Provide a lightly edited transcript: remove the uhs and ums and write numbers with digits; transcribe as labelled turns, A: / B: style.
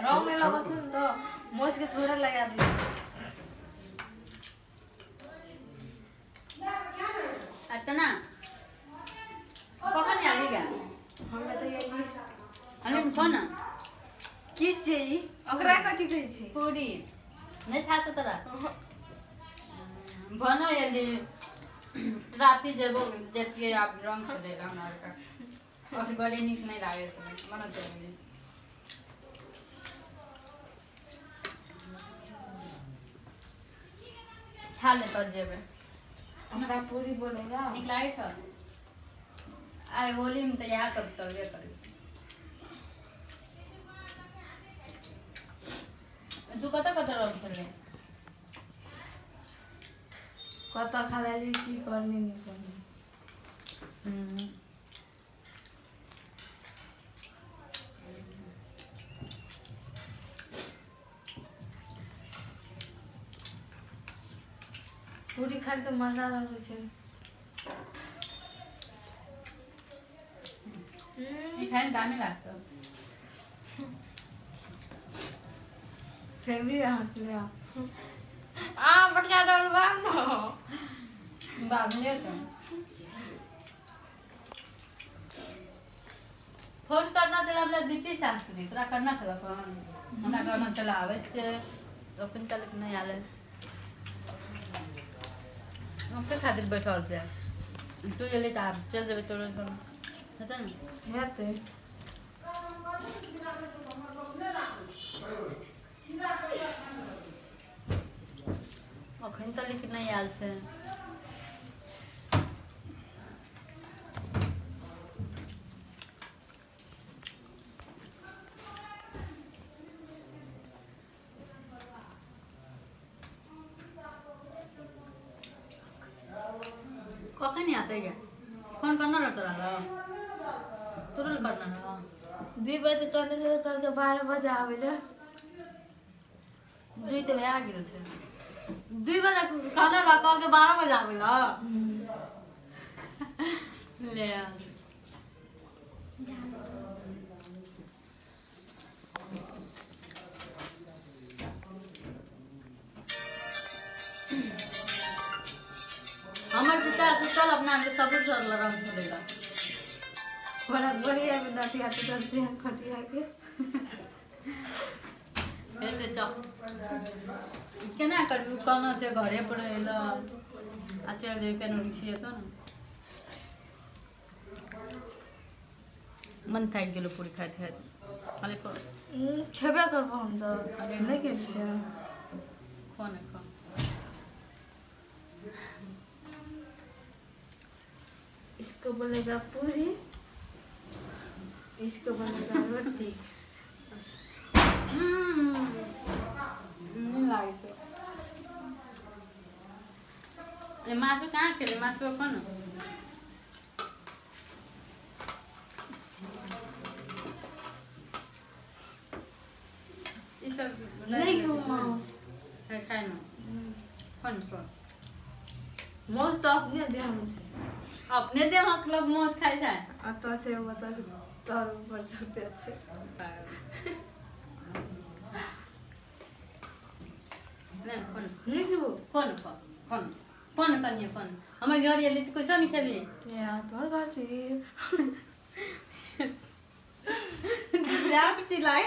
A: रंग में लगा थी तो मोच के थोड़ा लगा दी।
B: अच्छा ना कखन आलिगा
A: हमें तो यही
B: अलिम फोन
A: की चाहिए ओकरा कथि कहै छै
B: पूरी नहीं था से तोरा बनो यदि राती जेबो जेतिए आप रंग खेलेला हमरा का और बड़ी निक नहीं लागे से मन चाहिए खा ले तो जेबे
A: हमरा पूरी बोलेगा
B: निक लागे छ आइ होली में तो यहाँ सब चलबे करे तू कत रंग खेले
A: कत खाली की करनी नहीं करनी पूरी खाली तो मजा लगे छै
B: खाने दामी लागतो
A: फिर भी हाथ ले आ बढ़िया डलवा न
B: बाबले तो फोन करना चला अपना दीपी शास्त्री तोरा करना चला फोन हमरा करना चला आवे छे ओपन चल के नहीं आले हम के खातिर बैठल छे तू जल्दी त चल जेबे तोरे घर हेतै न
A: हेतै
B: अखन त लेकिन नहीं आयल छे कखन नहीं आते क्या फोन करना रह तोरा तुरंत करना रह
A: 2 बजे करने से करके 12 बजे आवेला
B: 2 तो भए गेल छे 2 बजे कहना रह कह के 12 बजे आवेला ले हमार विचार से चल अपना के सब सर रंग खेलेगा
A: बड़ा बढ़िया बिनाती आते तो से खटिया के
B: एते चल केना करबी कहना से घरे पर एला आ चल जे केनो रिसी तो ना मन थाक गेलो पूरी खाइत खाइत खाली को
A: खेबे करबो हम तो नहीं के छै
B: कोन खा
A: इसको बोलेगा पूरी इसको बोलेगा रोटी
B: नहीं लागे छे ले मासु कहाँ खेले मासु अपन ये सब
A: नहीं खाऊंगा
B: है खाए ना कौन को
A: मोस तो अपने दे हम छै
B: अपने दे हक लोग मोस खाए छै
A: अत छै बता छै तोर ऊपर छूटे छै
B: नहीं कौन
A: नहीं जेबो
B: कौन कनिए कौन हमर घर एली त कुछ नहीं खेबी
A: यार तोर घर छै
B: जा चिल्लाए